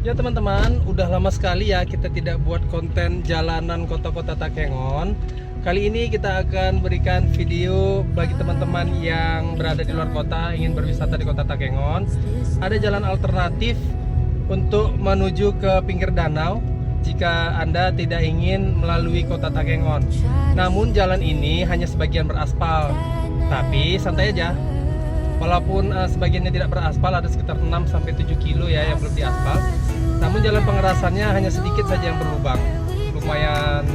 Ya teman-teman, udah lama sekali ya kita tidak buat konten jalanan kota-kota Takengon. Kali ini kita akan berikan video bagi teman-teman yang berada di luar kota, ingin berwisata di kota Takengon. Ada jalan alternatif untuk menuju ke pinggir danau jika Anda tidak ingin melalui kota Takengon. Namun jalan ini hanya sebagian beraspal, tapi santai aja. Walaupun sebagiannya tidak beraspal, ada sekitar 6-7 kilo ya yang belum diaspal. Namun jalan pengerasannya hanya sedikit saja yang berlubang. Lumayan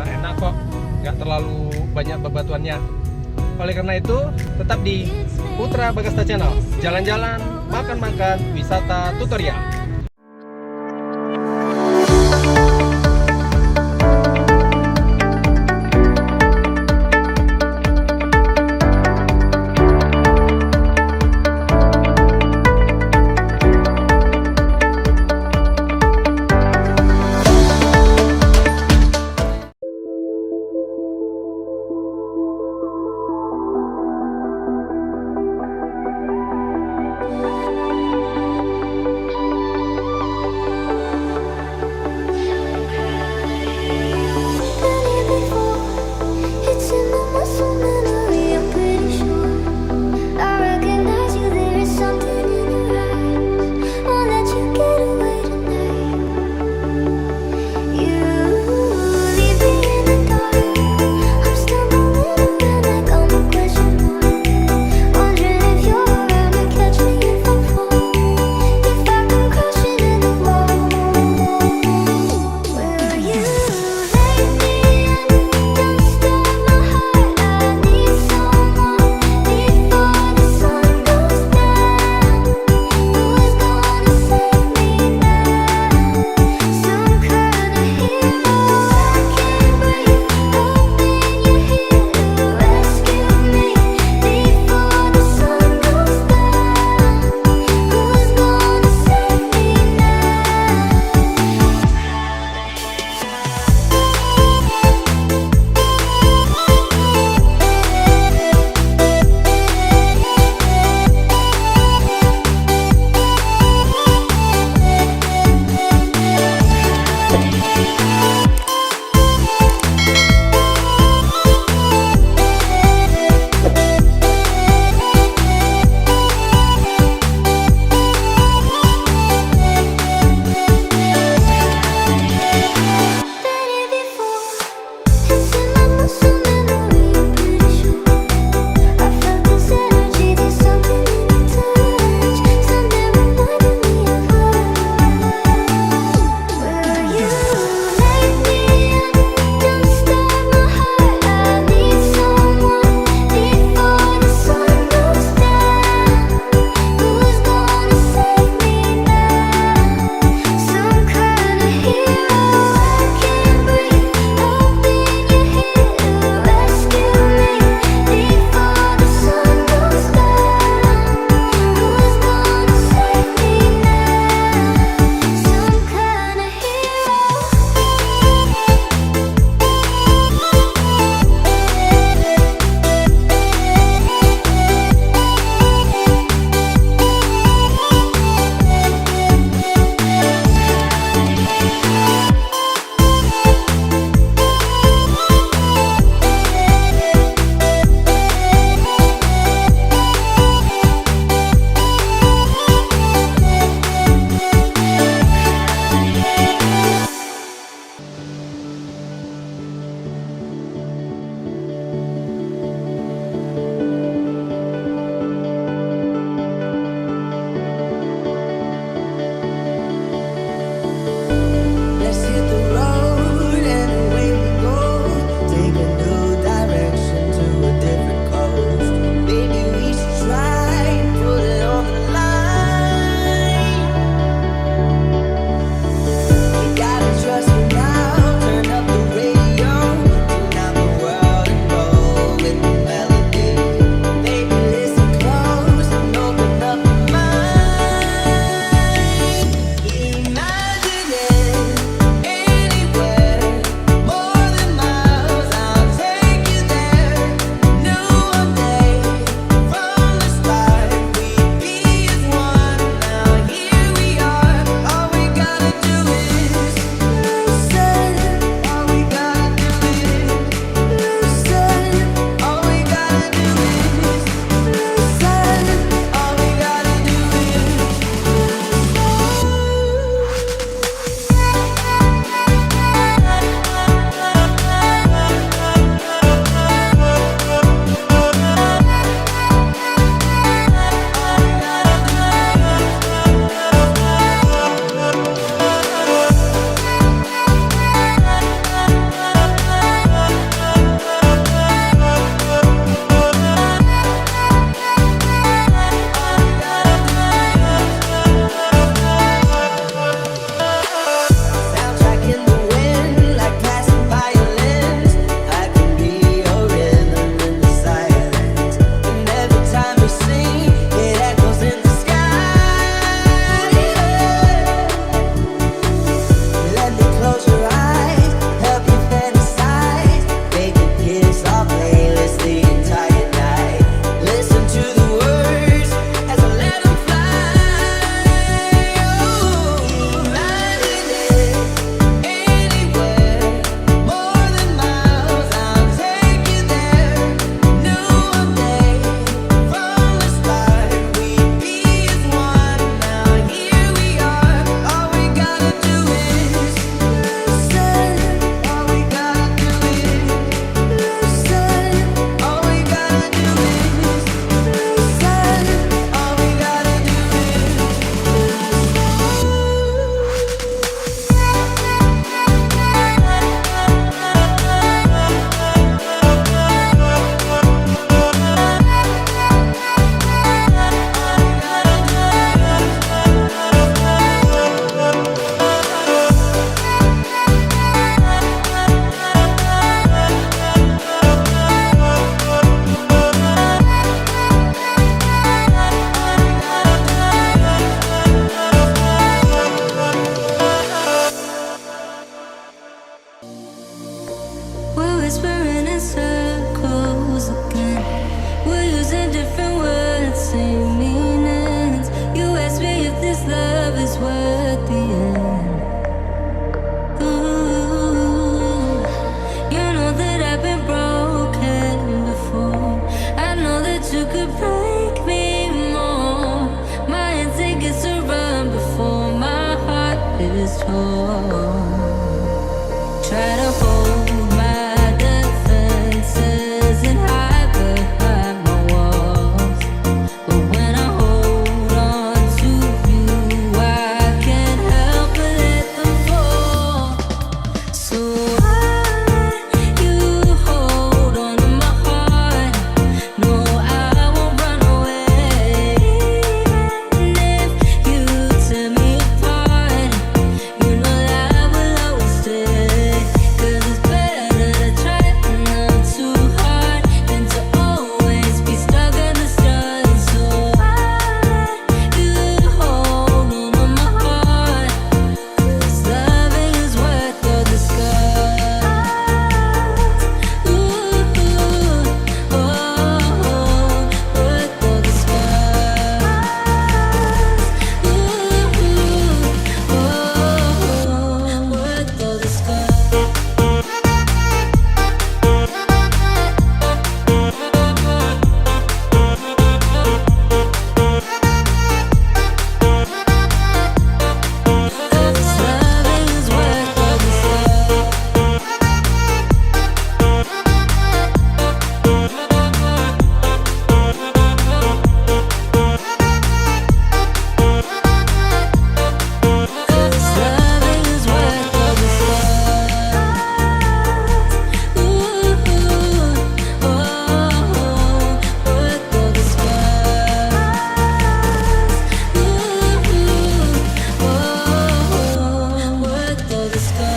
enak kok, nggak terlalu banyak bebatuannya. Oleh karena itu, tetap di Putra Bagasta Channel. Jalan-jalan, makan-makan, wisata, tutorial. is torn. Try to hold my defenses and hide behind my walls, but when I hold on to you, I can't help but let them fall. So I let you hold on to my heart. No, I won't run away. Even if you tear me apart, you know that I will always stay. 'Cause it's better to try and not too hard than to always be stuck in the sun. So I let you hold on to my heart, 'cause loving is worth all the scars. Ooh, oh, worth all the scars. Ooh, oh, worth all the scars. Loving is worth all the scars. Loving is worth all the scars. Ooh, oh, worth all the scars. Ooh, oh, worth all the scars.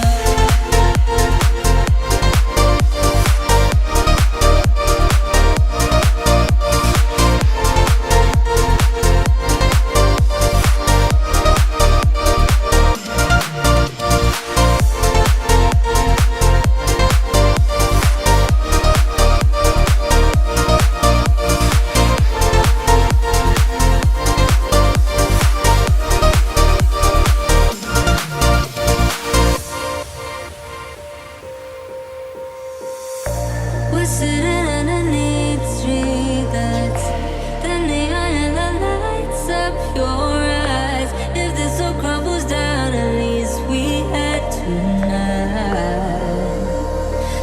We're sitting underneath street lights, the neon and the lights up your eyes. If this all crumbles down, at least we had tonight.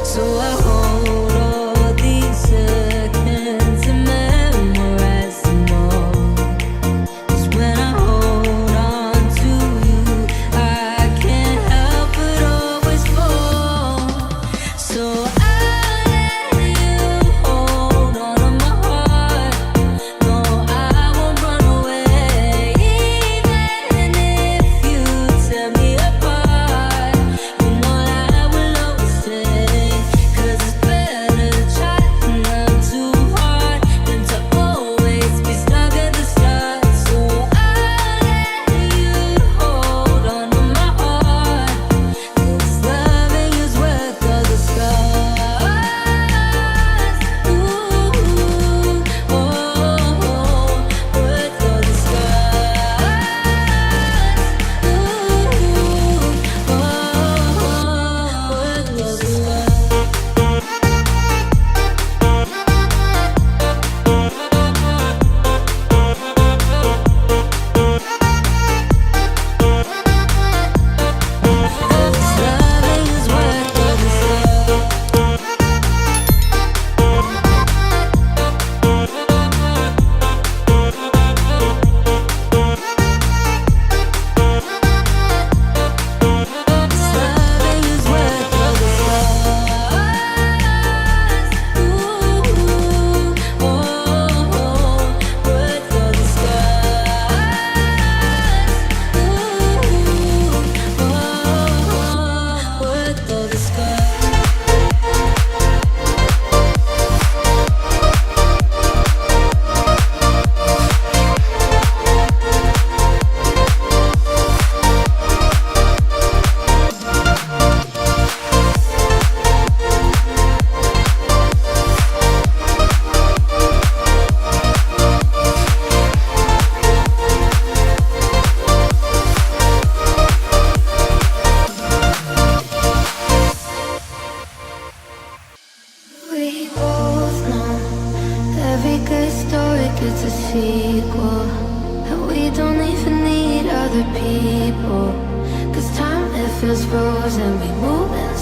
So I hold all these seconds and memorize them all. 'Cause when I hold on to you, I can't help but always fall. So I let you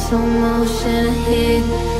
slow motion ahead.